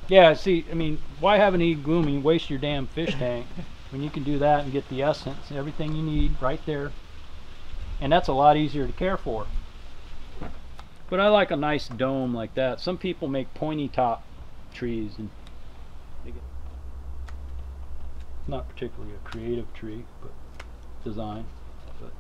Yeah, see, I mean, why have an e-gloom and waste your damn fish tank when you can do that and get the essence, everything you need right there. And that's a lot easier to care for. But I like a nice dome like that. Some people make pointy top trees, and they get not particularly a creative tree, but design. But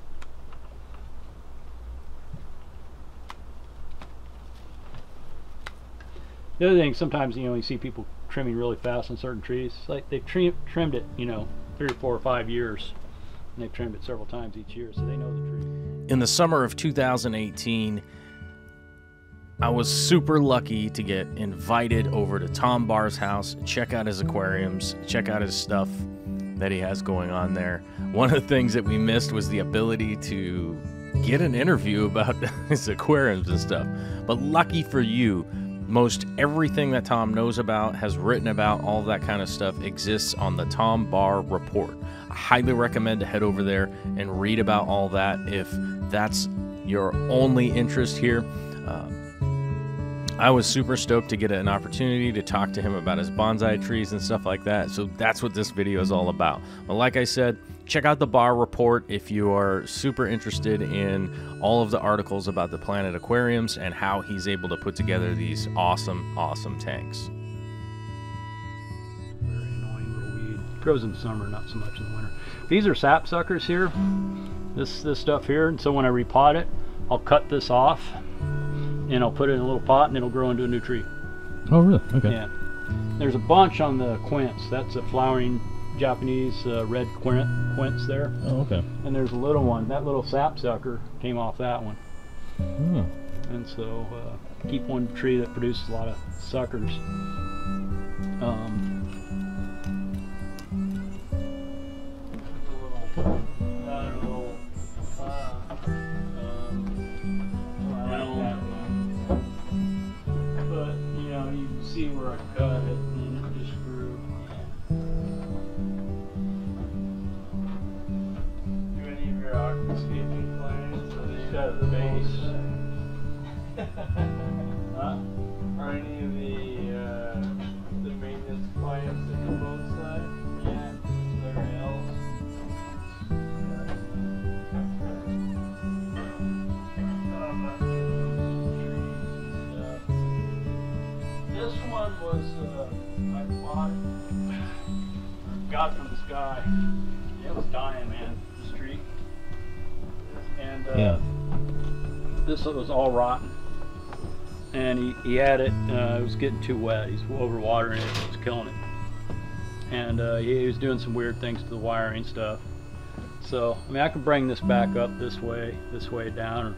the other thing, sometimes you see people trimming really fast on certain trees. It's like they've trimmed it, 3 or 4 or 5 years, and they've trimmed it several times each year, so they know the tree. In the summer of 2018, I was super lucky to get invited over to Tom Barr's house, check out his aquariums, check out his stuff that he has going on there. One of the things that we missed was the ability to get an interview about his aquariums and stuff. But lucky for you, most everything that Tom knows about, has written about, all that kind of stuff exists on the Tom Barr Report. I highly recommend to head over there and read about all that if that's your only interest here. I was super stoked to get an opportunity to talk to him about his bonsai trees and stuff like that. So that's what this video is all about. But like I said, check out the Barr Report if you are super interested in all of the articles about the Planet Aquariums and how he's able to put together these awesome, awesome tanks. Very annoying little weed. It grows in the summer, not so much in the winter. These are sap suckers here. This stuff here, and so when I repot it, I'll cut this off and I'll put it in a little pot and it'll grow into a new tree. Oh, really? Okay. Yeah. There's a bunch on the quince. That's a flowering Japanese red quince there. Oh, okay. And there's a little one. That little sapsucker came off that one. Oh. And so keep one tree that produces a lot of suckers. See where I cut it and it just grew. Do any of your aquascaping plants? Just cut at the base. Huh? Are any of the maintenance plants in the bonsai? Yeah. Everything else. This one was, I bought it, got from this guy. It was dying, man, this tree. And this was all rotten. And he had it, it was getting too wet. He's overwatering it, it was killing it. And he was doing some weird things to the wiring stuff. So, I mean, I could bring this back up this way down, or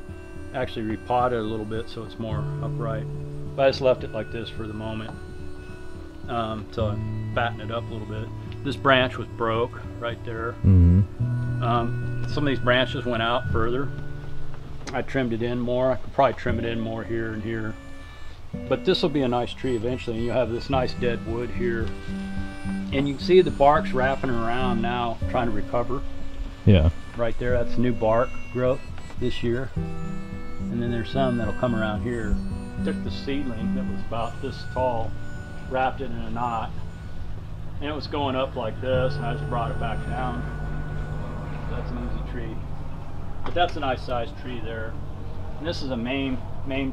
actually repot it a little bit so it's more upright. But I just left it like this for the moment, till I fatten it up a little bit. This branch was broke right there. Mm-hmm. Some of these branches went out further. I trimmed it in more. I could probably trim it in more here and here. But this will be a nice tree eventually, and you'll have this nice dead wood here. And you can see the bark's wrapping around now, trying to recover. Yeah. Right there, that's new bark growth this year. And then there's some that'll come around here. Took the seedling that was about this tall, wrapped it in a knot, and it was going up like this, and I just brought it back down. That's an easy tree. But that's a nice sized tree there. And this is a mame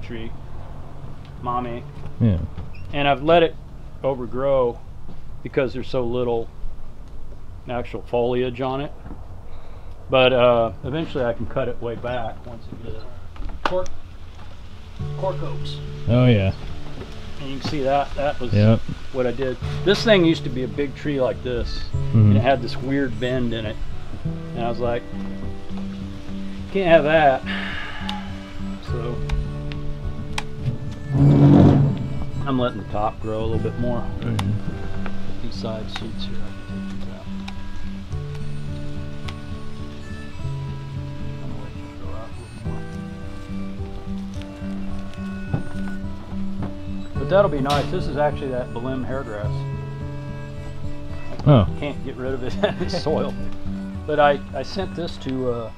tree, mame. Yeah. And I've let it overgrow because there's so little actual foliage on it. But eventually I can cut it way back once it gets cork oaks. Oh, yeah. And you can see that was Yep. what I did. This thing used to be a big tree like this, and it had this weird bend in it. And I was like, can't have that. So I'm letting the top grow a little bit more. These side shoots here, I can take these out. I'm gonna let you grow out a little more. But that'll be nice. This is actually that Balim hairgrass. Oh. Can't get rid of it in the soil. But I sent this to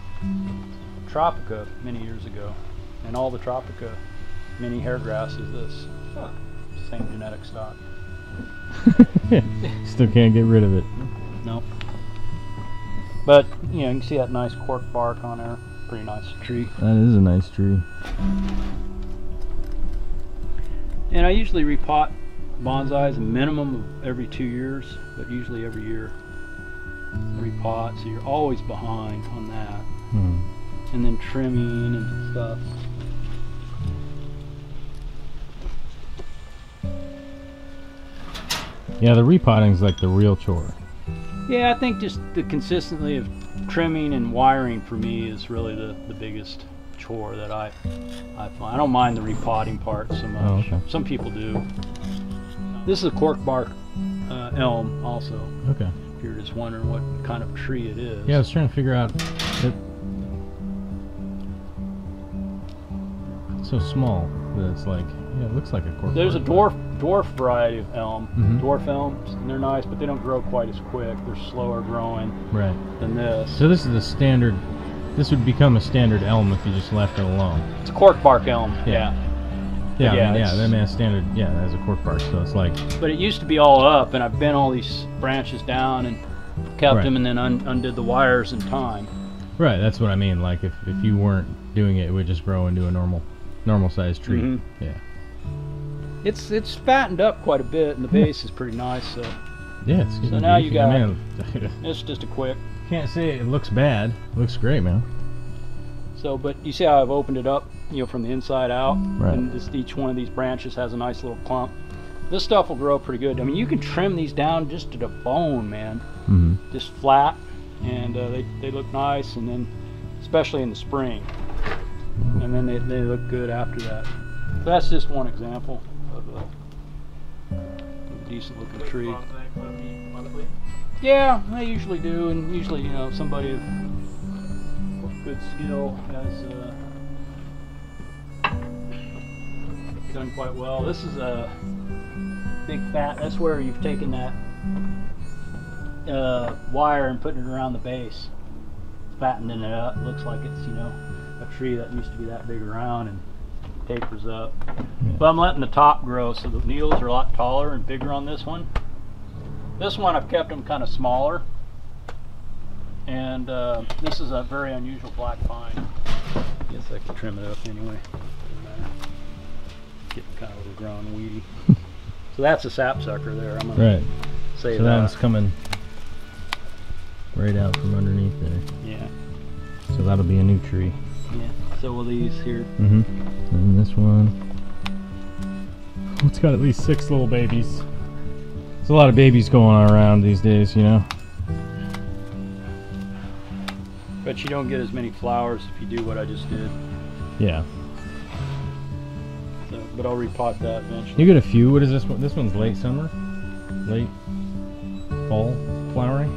Tropica many years ago. And all the Tropica mini hairgrass is this. Huh. Same genetic stock. Still can't get rid of it. No. But, you know, you can see that nice cork bark on there. Pretty nice tree. That is a nice tree. And I usually repot bonsais a minimum of every 2 years, but usually every year. Repot, so you're always behind on that. Hmm. And then trimming and stuff. Yeah, the repotting's like the real chore. Yeah, I think just the consistency of trimming and wiring for me is really the biggest chore that I find. I don't mind the repotting part so much. Oh, okay. Some people do. This is a cork bark elm also. Okay. If you're just wondering what kind of tree it is. Yeah, I was trying to figure out. It's so small that it's like, yeah, it looks like a cork. There's a bark. dwarf variety of elm, Mhm. dwarf elms, and they're nice, but they don't grow quite as quick. They're slower growing Right. than this. So this is the standard. This would become a standard elm if you just left it alone. It's a cork bark elm, yeah. Yeah, Yeah, I mean, it's- I mean, a standard. Yeah, as a cork bark. So it's like. But it used to be all up, and I've bent all these branches down and kept Right. them, and then undid the wires in time. Right. That's what I mean. Like if you weren't doing it, it would just grow into a normal sized tree. Mhm. Yeah. It's fattened up quite a bit, and the base is pretty nice. So Yeah. It's getting now you beefy. got- I mean, it's just a quick. can't say it looks bad. It looks great, man. So, but you see how I've opened it up, you know, from the inside out, Right. and just each one of these branches has a nice little clump. This stuff will grow pretty good. I mean, you can trim these down just to the bone, man. Mm-hmm. Just flat, and they look nice, and then especially in the spring, and then they look good after that. So that's just one example of a decent looking tree. Bonsai Club meet monthly? Yeah, I usually do, and usually, you know, somebody with good skill has done quite well. This is a big fat. That's where you've taken that wire and putting it around the base, fattening it up. Looks like it's, you know, a tree that used to be that big around and tapers up. But I'm letting the top grow, so the needles are a lot taller and bigger on this one. This one I've kept them kind of smaller, and this is a very unusual black pine. Guess I can trim it up anyway. Doesn't matter. Getting kind of overgrown, weedy. So that's a sapsucker there. I'm gonna Right. save So that that. one's coming right out from underneath there. Yeah, So that'll be a new tree. yeah. So will these here. Mm-hmm. And this one. Oh, it's got at least 6 little babies. There's a lot of babies going on around these days, you know. But you don't get as many flowers if you do what I just did. Yeah. So, but I'll repot that eventually. You get a few. What is this one? This one's late summer? Late fall flowering?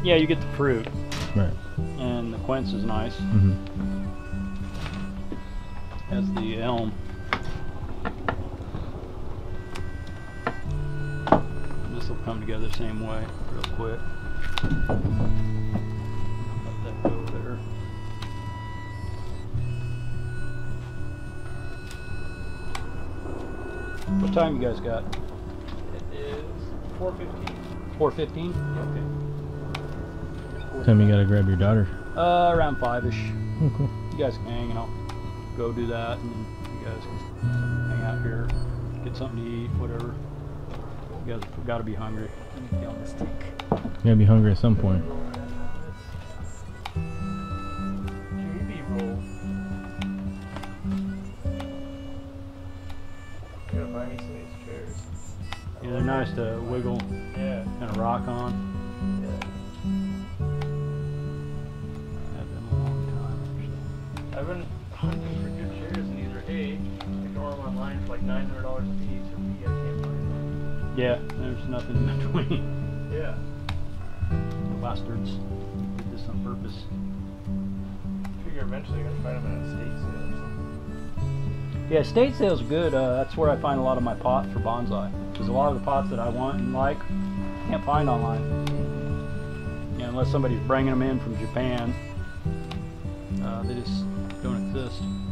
Yeah, you get the fruit, Right. and the quince is nice, Mm-hmm. as the elm. This will come together the same way, real quick. Let that go there. What time you guys got? It is 4:15. 4:15? Okay. Time you gotta grab your daughter. Around 5-ish. Oh, cool. You guys can hang, and I'll go do that, and then you guys can hang out here, get something to eat, whatever. You guys have got to be hungry. Let me get on this tank. You gotta be hungry at some point. QB roll. Gotta buy me some of these chairs. Yeah, they're nice to wiggle Yeah. and rock on. Yeah. Had them a long time, actually. I've been hunting for good chairs, and these are hay. You can order them online for like $900 a piece, or I can't find them. Yeah, there's nothing in between. Yeah. The bastards did this on purpose. I figure eventually you're gonna find them at a estate sale or something. Yeah, estate sales are good. That's where I find a lot of my pots for bonsai. Because a lot of the pots that I want and like, can't find online. You know, unless somebody's bringing them in from Japan. They just don't exist.